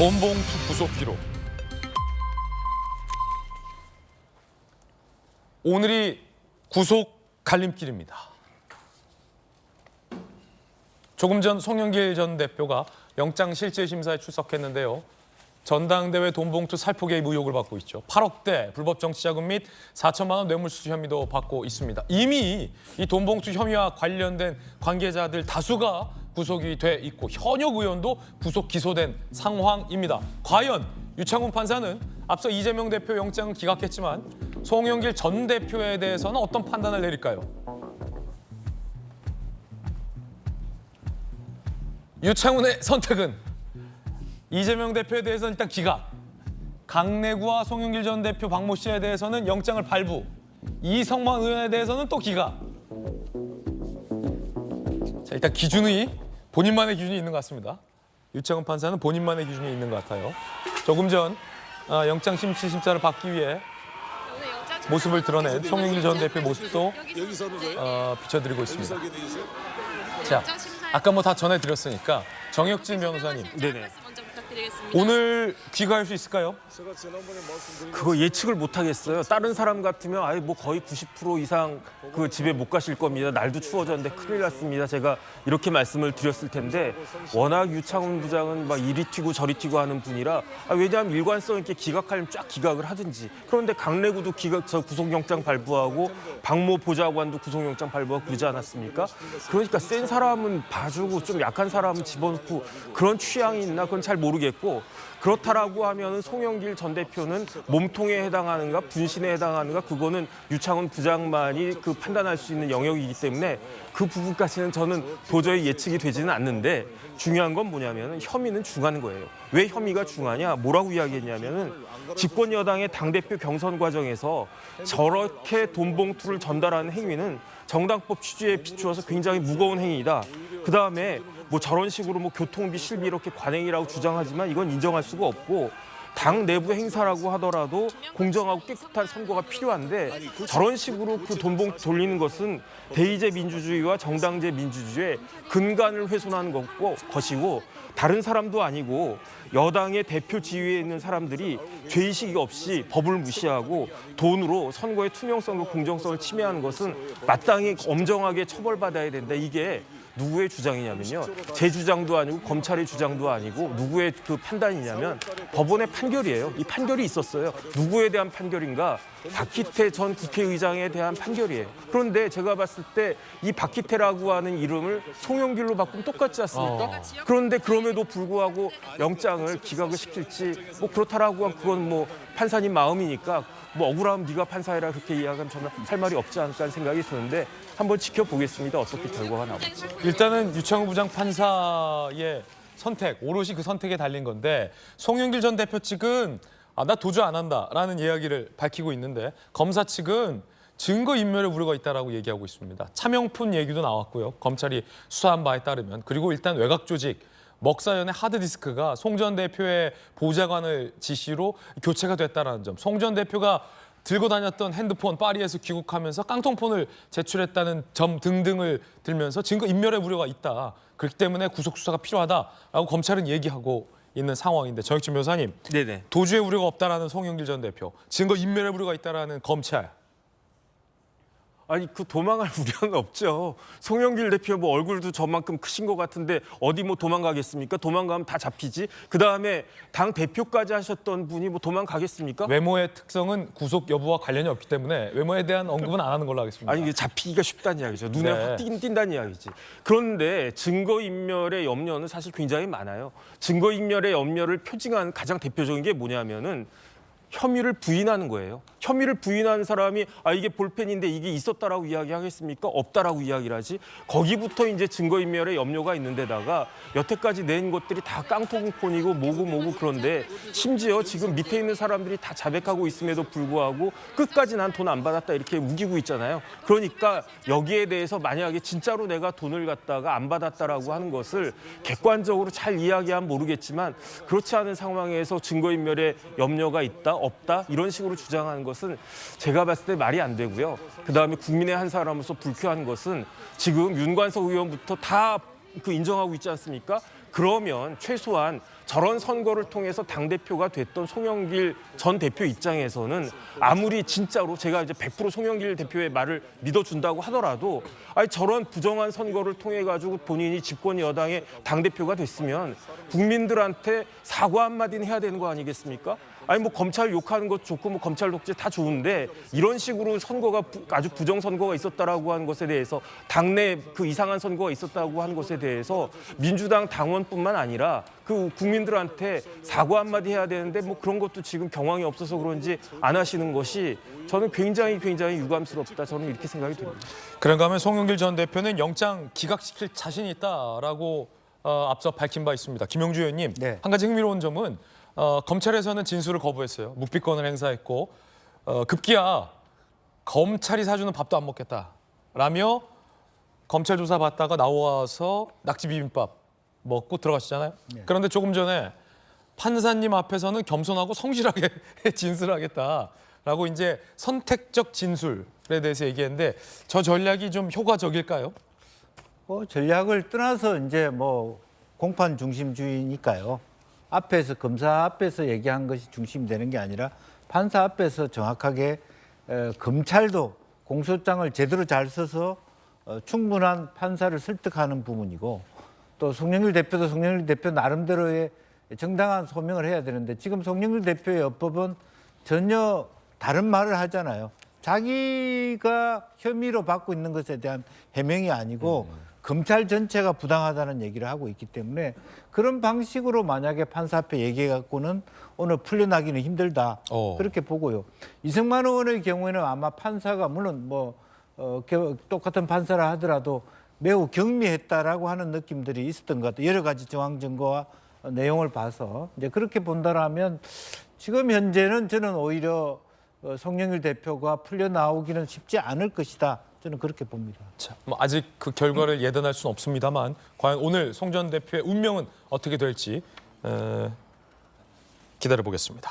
돈봉투 구속 기록. 오늘이 구속 갈림길입니다. 조금 전 송영길 전 대표가 영장실질심사에 출석했는데요. 전당대회 돈봉투 살포 개입 의혹을 받고 있죠. 8억대 불법 정치자금 및 4천만 원 뇌물수수 혐의도 받고 있습니다. 이미 이 돈봉투 혐의와 관련된 관계자들 다수가 구속이 돼 있고 현역 의원도 구속 기소된 상황입니다. 과연 유창훈 판사는 앞서 이재명 대표 영장을 기각했지만 송영길 전 대표에 대해서는 어떤 판단을 내릴까요? 유창훈의 선택은 이재명 대표에 대해서는 일단 기각, 강내구와 송영길 전 대표 박모 씨에 대해서는 영장을 발부, 이성만 의원에 대해서는 또 기각. 자, 일단 기준이 본인만의 기준이 있는 것 같습니다. 유창훈 판사는 본인만의 기준이 있는 것 같아요. 조금 전 영장 심사를 받기 위해 모습을 드러낸 송영길 전 대표의 모습도 비춰드리고 있습니다. 자, 아까 뭐 다 전해드렸으니까 정혁진 변호사님. 네네. 오늘 귀가할 수 있을까요? 그거 예측을 못 하겠어요. 다른 사람 같으면 아예 뭐 거의 90% 이상 그 집에 못 가실 겁니다. 날도 추워졌는데 큰일 났습니다. 제가 이렇게 말씀을 드렸을 텐데 워낙 유창훈 부장은 막 이리 튀고 저리 튀고 하는 분이라 왜냐하면 일관성 있게 기각하려면 쫙 기각을 하든지. 그런데 강내구도 구속영장 발부하고 박모 보좌관도 구속영장 발부하고 그러지 않았습니까? 그러니까 센 사람은 봐주고 좀 약한 사람은 집어넣고 그런 취향이 있나 그건 잘 모르겠고 그렇다라고 하면 송영길 전 대표는 몸통에 해당하는가 분신에 해당하는가 그거는 유창훈 부장만이 그 판단할 수 있는 영역이기 때문에 그 부분까지는 저는 도저히 예측이 되지는 않는데 중요한 건 뭐냐면 혐의는 중요한 거예요. 왜 혐의가 중요하냐? 뭐라고 이야기했냐면은 집권 여당의 당대표 경선 과정에서 저렇게 돈봉투를 전달하는 행위는 정당법 취지에 비추어서 굉장히 무거운 행위이다. 그다음에 뭐 저런 식으로 뭐 교통비 실비 이렇게 관행이라고 주장하지만 이건 인정할 수가 없고 당 내부 행사라고 하더라도 공정하고 깨끗한 선거가 필요한데 저런 식으로 그 돈봉투 돌리는 것은 대의제 민주주의와 정당제 민주주의의 근간을 훼손하는 것이고 다른 사람도 아니고 여당의 대표 지위에 있는 사람들이 죄의식이 없이 법을 무시하고 돈으로 선거의 투명성과 공정성을 침해하는 것은 마땅히 엄정하게 처벌받아야 된다. 이게 누구의 주장이냐면요. 제 주장도 아니고 검찰의 주장도 아니고 누구의 그 판단이냐면 법원의 판결이에요. 이 판결이 있었어요. 누구에 대한 판결인가? 박희태 전 국회의장에 대한 판결이에요. 그런데 제가 봤을 때 이 박희태라고 하는 이름을 송영길로 바꾸면 똑같지 않습니까? 그런데 그럼에도 불구하고 영장을 기각을 시킬지 뭐 그렇다라고 하면 그건 뭐 판사님 마음이니까 뭐 억울하면 네가 판사해라 그렇게 이야기하면 저는 할 말이 없지 않을까 하는 생각이 드는데 한번 지켜보겠습니다. 어떻게 결과가 나올지. 일단은 유창훈 부장 판사의 선택, 오롯이 그 선택에 달린 건데 송영길 전 대표 측은 나 도주 안 한다라는 이야기를 밝히고 있는데 검사 측은 증거인멸의 우려가 있다라고 얘기하고 있습니다. 차명폰 얘기도 나왔고요. 검찰이 수사한 바에 따르면. 그리고 일단 외곽 조직, 먹사연의 하드디스크가 송 전 대표의 보좌관을 지시로 교체가 됐다는 점. 송 전 대표가 들고 다녔던 핸드폰 파리에서 귀국하면서 깡통폰을 제출했다는 점 등등을 들면서 증거인멸의 우려가 있다. 그렇기 때문에 구속 수사가 필요하다라고 검찰은 얘기하고 있는 상황인데 정혁진 변호사님, 네네. 도주의 우려가 없다라는 송영길 전 대표, 증거인멸의 우려가 있다라는 검찰. 아니 그 도망갈 우려는 없죠. 송영길 대표 뭐 얼굴도 저만큼 크신 것 같은데 어디 뭐 도망가겠습니까? 도망가면 다 잡히지. 그다음에 당 대표까지 하셨던 분이 뭐 도망가겠습니까? 외모의 특성은 구속 여부와 관련이 없기 때문에 외모에 대한 언급은 안 하는 걸로 하겠습니다. 아니 이게 잡히기가 쉽다는 이야기죠. 눈에 네. 확 띈다는 이야기지. 그런데 증거인멸의 염려는 사실 굉장히 많아요. 증거인멸의 염려를 표징한 가장 대표적인 게 뭐냐면은 혐의를 부인하는 거예요. 혐의를 부인하는 사람이 이게 볼펜인데 이게 있었다라고 이야기하겠습니까? 없다라고 이야기를 하지. 거기부터 이제 증거인멸의 염려가 있는데다가 여태까지 낸 것들이 다 깡통폰이고 뭐고 그런데 심지어 지금 밑에 있는 사람들이 다 자백하고 있음에도 불구하고 끝까지 난 돈 안 받았다 이렇게 우기고 있잖아요. 그러니까 여기에 대해서 만약에 진짜로 내가 돈을 갖다가 안 받았다라고 하는 것을 객관적으로 잘 이야기하면 모르겠지만 그렇지 않은 상황에서 증거인멸의 염려가 있다, 없다 이런 식으로 주장하는 것은 제가 봤을 때 말이 안 되고요. 그다음에 국민의 한 사람으로서 불쾌한 것은 지금 윤관석 의원부터 다 인정하고 있지 않습니까? 그러면 최소한 저런 선거를 통해서 당대표가 됐던 송영길 전 대표 입장에서는 아무리 진짜로 제가 이제 100% 송영길 대표의 말을 믿어준다고 하더라도 아니 저런 부정한 선거를 통해 가지고 본인이 집권 여당의 당대표가 됐으면 국민들한테 사과 한마디는 해야 되는 거 아니겠습니까? 아니 뭐 검찰 욕하는 것 좋고 뭐 검찰 독재 다 좋은데 이런 식으로 선거가 아주 부정 선거가 있었다라고 하는 것에 대해서 당내 그 이상한 선거가 있었다고 하는 것에 대해서 민주당 당원뿐만 아니라 그 국민들한테 사과 한마디 해야 되는데 뭐 그런 것도 지금 경황이 없어서 그런지 안 하시는 것이 저는 굉장히 유감스럽다. 저는 이렇게 생각이 듭니다. 그런가 하면 송영길 전 대표는 영장 기각시킬 자신이 있다라고 앞서 밝힌 바 있습니다. 김용주 의원님, 네. 한 가지 흥미로운 점은 검찰에서는 진술을 거부했어요. 묵비권을 행사했고 급기야 검찰이 사주는 밥도 안 먹겠다라며 검찰 조사 받다가 나와서 낙지 비빔밥 먹고 들어가시잖아요. 네. 그런데 조금 전에 판사님 앞에서는 겸손하고 성실하게 진술하겠다라고 이제 선택적 진술에 대해서 얘기했는데 저 전략이 좀 효과적일까요? 전략을 떠나서 이제 뭐 공판 중심주의니까요. 앞에서 검사 앞에서 얘기한 것이 중심이 되는 게 아니라 판사 앞에서 정확하게 검찰도 공소장을 제대로 잘 써서 충분한 판사를 설득하는 부분이고 또 송영길 대표도 송영길 대표 나름대로의 정당한 소명을 해야 되는데 지금 송영길 대표의 여법은 전혀 다른 말을 하잖아요. 자기가 혐의로 받고 있는 것에 대한 해명이 아니고 검찰 전체가 부당하다는 얘기를 하고 있기 때문에 그런 방식으로 만약에 판사 앞에 얘기해갖고는 오늘 풀려나기는 힘들다. 그렇게 보고요. 이승만 의원의 경우에는 아마 판사가 물론 똑같은 판사라 하더라도 매우 경미했다라고 하는 느낌들이 있었던 것 같아요. 여러 가지 정황 증거와 내용을 봐서 이제 그렇게 본다라면 지금 현재는 저는 오히려 송영길 대표가 풀려나오기는 쉽지 않을 것이다. 저는 그렇게 봅니다. 자, 뭐 아직 그 결과를 예단할 수는 없습니다만 과연 오늘 송 전 대표의 운명은 어떻게 될지 기다려 보겠습니다.